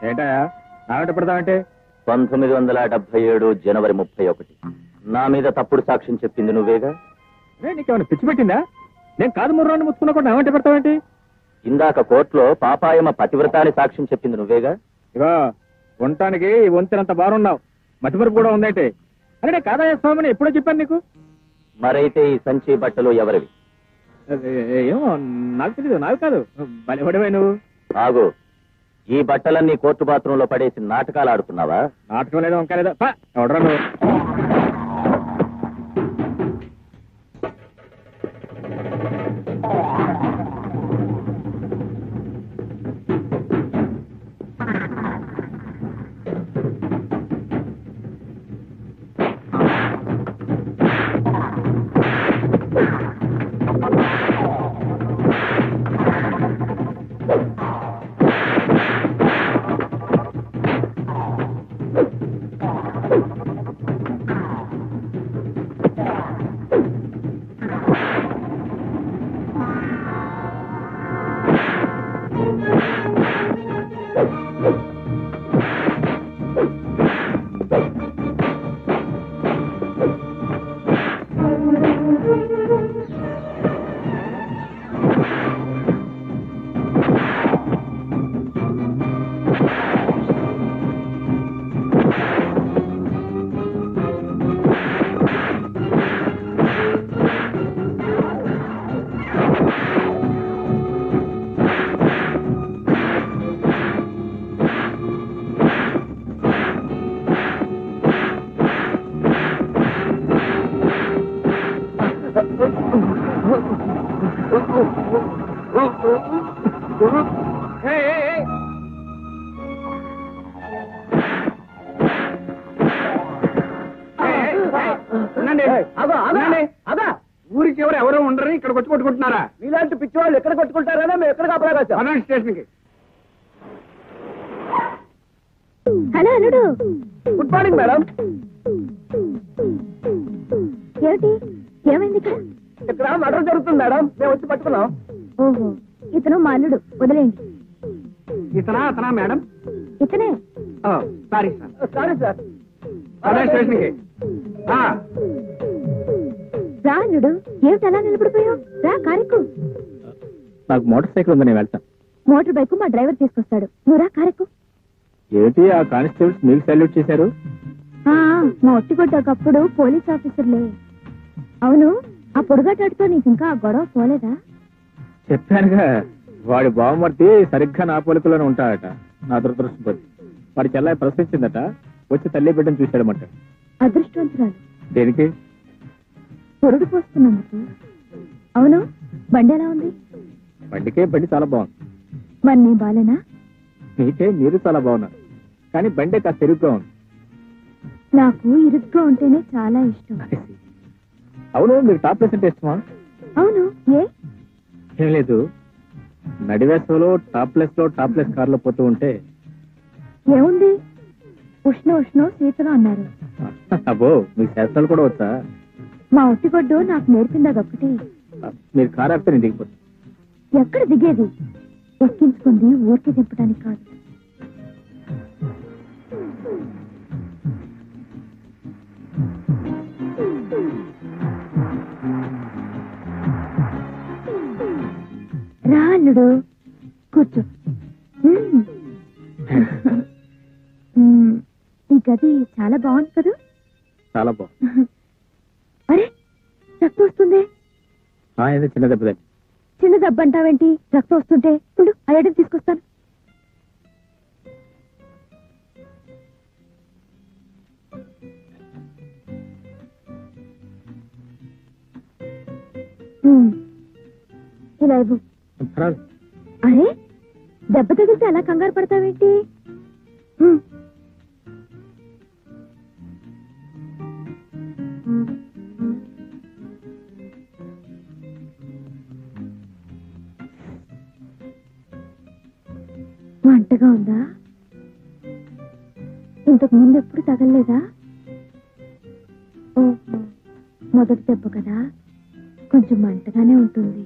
ఏంటా నాగట పెడతామంటే 1977 జనవరి 31 నా మీద తప్పుడు సాక్ష్యం చెప్పింది నువ్వేగా? నీకేమైనా పిచ్చి పెట్టిందా? నేను కాదు ముర్రాన్ని ముచ్చుకున్నా నాగట పెడతావేంటి? ఇందాక కోర్టులో పాపాయమ పతివ్రతాన్ని సాక్ష్యం చెప్పింది నువ్వేగా? ఇగో ఉండటానికి వంతెనంత బారున్నావు, మతిమరుపు కూడా ఉందంటే. అరే నేను కాదా స్వామిని ఎప్పుడో చెప్పాను నీకు. మరైతే ఈ సంచి బట్టలు ఎవరివి? ఏమో నాకు తెలీదు, నాకు కాదు. బలిపడివే నువ్వు. ఆగు, ఈ బట్టలన్నీ కోర్టు బాత్రూంలో పడేసి నాటకాలు ఆడుతున్నావా? నాటకం లేదో ఇంకా లేదో ఎవడరా నువ్వు? ఊరికి ఎవరు ఉండరు, ఇక్కడ వచ్చి కొట్టుకుంటున్నారా? మీలాంటి పిచ్చి వాళ్ళు ఎక్కడ కొట్టుకుంటారా? మేము ఎక్కడ కాపలాగా స్టేషన్ కి. హలో అల్లుడు. Good morning madam. ఏమిటి, ఏమైంది ఇక్కడ? ఇక్కడ మర్డర్ జరుగుతుంది మేడం, మేము వచ్చి పట్టుకున్నాం. ఓహో, ఇతను మా అల్లుడు, వదిలేండి. అతనా మేడం? ఇతనే. Sorry sir. Sorry sir. Station కి రా అల్లుడు, ఏమిటి అలా నిలబడిపోయావు? రా కారెక్కు. నాకు మోటార్ సైకిల్ ఉంది, నేను వెళ్తాను. మోటార్ బైక్ మా డ్రైవర్ తీసుకొస్తాడు, నువ్వు రా కారెక్కు. ఏమిటి ఆ కానిస్టేబుల్స్ మీకు సల్యూట్ చేశారు? మా ఒట్టిగొట్టకప్పుడు పోలీస్ ఆఫీసర్లే. అవును, ఆ పొడుగాటాడుతో నీకు ఇంకా ఆ గొడవ పోలేదా? చెప్పానుగా, వాడి బావమర్తి సరిగ్గా నా పోలికలోనే ఉంటాడట. నా దురదృష్టపతి. వాడి చెల్లాయి ప్రశ్నించిందట, వచ్చి తల్లి బిడ్డను చూశాడమంట. అదృష్టవంతురాలు. దేనికి? పొరుడు పోస్తున్నందుకు. అవును, బండి ఎలా ఉంది? బండి చాలా బాగుంది. మరి నీ బాలేనా? నీకే మీరు చాలా బాగున్నారు, కానీ బండి కాస్త ఇరుగ్గా ఉంది. నాకు ఇరుగ్గా ఉంటేనే చాలా ఇష్టం. అవును, మీకు టాప్ ప్లేస్ అంటే ఇష్టమా? అవును, ఏం లేదు, నడివేసలో టాప్ ప్లేస్ కార్లో పోతూ ఉంటే. ఏముంది, ఉష్ణ శీతలు అన్నారు. అబ్బో, మీకు శాస్త్రాలు కూడా వచ్చా? మా ఒట్టిగొడ్డు నాకు నేర్పింది అదొక్కటే. మీరు కారు ఆపితే నేను దిగిపోతా. ఎక్కడ దిగేది? ఎక్కించుకుంది ఊరికే దింపడానికి కాదు. రా అల్లుడు, కూర్చో. ఈ గది చాలా బాగుంది కదా? చాలా బాగుంది. అరే, రక్తం వస్తుంది. చిన్న దెబ్బ. చిన్న దెబ్బ అంటావేంటి? రక్తం వస్తుంటే ఉండు, ఆ ఐటెం తీసుకొస్తాను. ఇలా ఇవ్వు. అరే, దెబ్బ తగిలితే అలా కంగారు పడతావేంటి? మంటగా ఉందా? ఇంతకు ముందు ఎప్పుడు తగలలేదా? ఓహో, మొదటి దెబ్బ కదా, కొంచెం మంటగానే ఉంటుంది.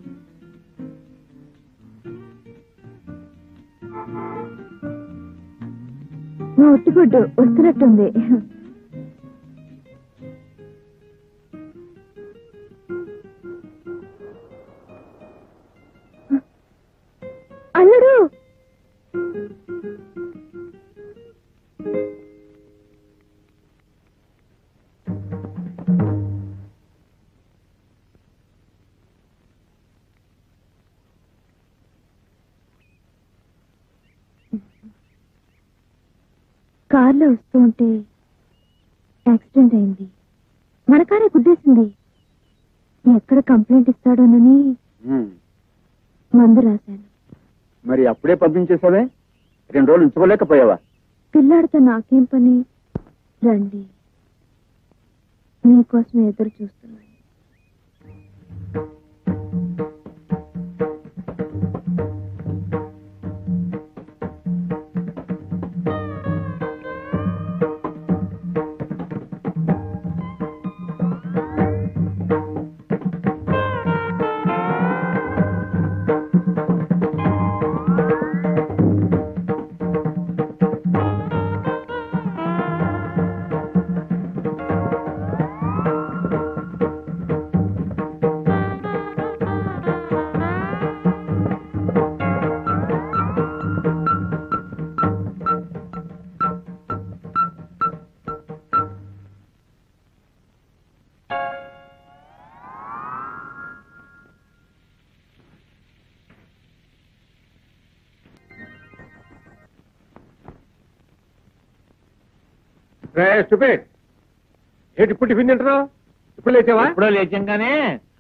మా ఒట్టిగుడ్డు వస్తున్నట్టుంది. అల్లుడు కార్లో వస్తూ ఉంటే యాక్సిడెంట్ అయింది. మన కారే గుద్దేసింది. ఎక్కడ కంప్లైంట్ ఇస్తాడోనని మందు రాశాను. మరి అప్పుడే పంపించేసావే? 2 రోజులు ఉంచుకోలేకపోయావా? పిల్లాడితో నాకేం పని? రండి, మీకోసం ఎదురు చూస్తున్నాను. ఏంటి ఇప్పుడు టిఫిన్ తింటున్నావు? ఇప్పుడు లేచావా? ఇప్పుడు లేచంగానే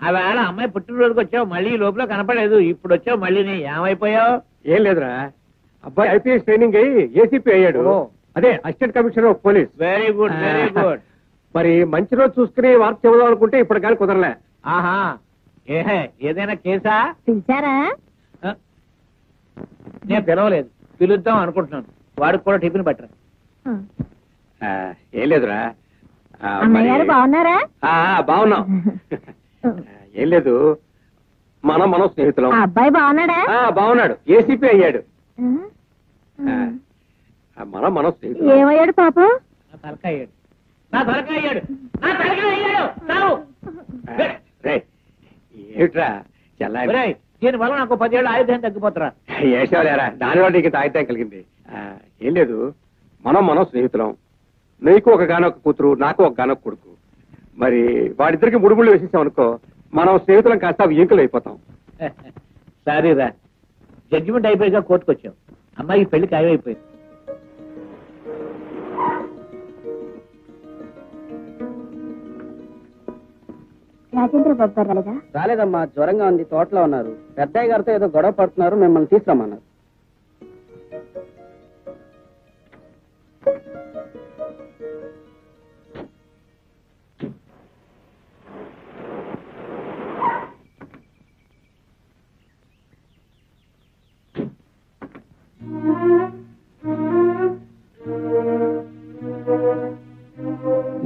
ఆ వేళ అమ్మాయి పుట్టినరోజుకి వచ్చావు, మళ్ళీ ఈ లోపల కనపడలేదు. ఇప్పుడు వచ్చావు మళ్ళీ, ఏమైపోయావు? ఏం లేదురా, అబ్బాయి ఐపీఎస్ ట్రైనింగ్ అయ్యి ఏసీపీ అయ్యాడు. అదే assistant commissioner of police. Very good, very good. మరి మంచి రోజు చూసుకుని వార్త చెబుదాం అనుకుంటే ఇప్పుడు కానీ కుదరలే. ఆహా, ఏదైనా కేసా? పిలిచారా? నేను పిలవలేదు, పిలుద్దాం అనుకుంటున్నాను. వాడికి కూడా టిఫిన్ పట్టరా. ఏం లేదురా, అన్నయ్యారు బాగున్నారా? బాగున్నాం. ఏం లేదు, మనం స్నేహితులం. అబ్బాయి బాగున్నాడా? బాగున్నాడు, ఏసీపీ అయ్యాడు. మనం స్నేహితులం. ఏమయ్యాడు పాపం? నా తలకాయ అయ్యాడు, నా తలకాయ అయ్యాడు, నా తలకాయ అయ్యాడు. చావు. ఏమిట్రా చెల్లా, దీని వల్ల నాకు 10 ఏళ్ళు ఆయుధం తగ్గిపోతారా? ఏసేవాలేరా, దానివల్ల నీకు తాగితే కలిగింది. ఏం లేదు, మనం స్నేహితులం. నీకు ఒక గానొక కూతురు, నాకు ఒక గానొక కొడుకు. మరి వాడిద్దరికి ముడుముళ్ళు వేసేసాం అనుకో, మనం స్నేహితులం కాస్త ఇంకులు అయిపోతాం. సారీరా, జడ్జిమెంట్ అయిపోయాక కోర్టుకు వచ్చాం. అమ్మాయికి పెళ్లి ఖాయమైపోయింది. రాజేంద్ర బాబు గారు రాలేదా? రాలేదమ్మా, జ్వరంగా ఉంది, తోటలో ఉన్నారు. పెద్దయ్య గారితో ఏదో గొడవ పడుతున్నారు, మిమ్మల్ని తీసుకురమ్మన్నారు.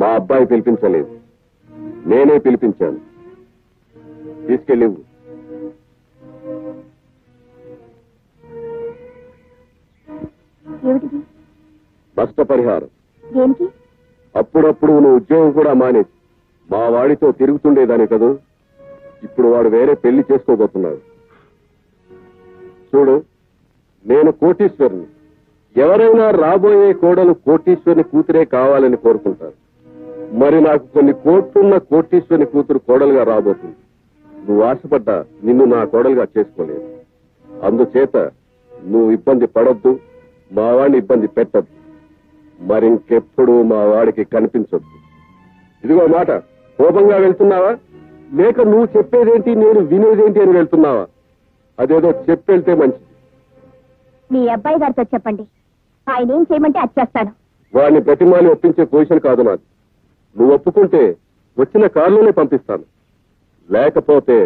మా అబ్బాయి పిలిపించలేదు, నేనే పిలిపించాను. తీసుకెళ్ళి ఏమిటిది? నష్టపరిహారం. దేనికి? అప్పుడప్పుడు నువ్వు ఉద్యోగం కూడా మానేసి మా వాడితో తిరుగుతుండేదాని కదూ. ఇప్పుడు వాడు వేరే పెళ్లి చేసుకోబోతున్నాడు. చూడు, నేను కోటీశ్వరుని. ఎవరైనా రాబోయే కోడలు కోటీశ్వరుని కూతురే కావాలని కోరుకుంటారు. మరి నాకు కొన్ని కోట్లున్న కోటీశ్వరుని కూతురు కోడలుగా రాబోతుంది. నువ్వు ఆశపడ్డా నిన్ను నా కోడలుగా చేసుకోలేదు. అందుచేత నువ్వు ఇబ్బంది పడొద్దు, మా వాడిని ఇబ్బంది పెట్టద్దు. మరింకెప్పుడు మా వాడికి కనిపించొద్దు. ఇదిగో మాట, కోపంగా వెళ్తున్నావా లేక నువ్వు చెప్పేదేంటి నేను వినేదేంటి అని వెళ్తున్నావా? అదేదో చెప్పెళ్తే మంచిది. మీ అబ్బాయి గారితో చెప్పండి, ఆయన ఏం చేయమంటే అది చేస్తాను. వాడిని ప్రతిమాని ఒప్పించే పొజిషన్ కాదు నాది. నువ్వు ఒప్పుకుంటే వచ్చిన కారులోనే పంపిస్తాను, లేకపోతే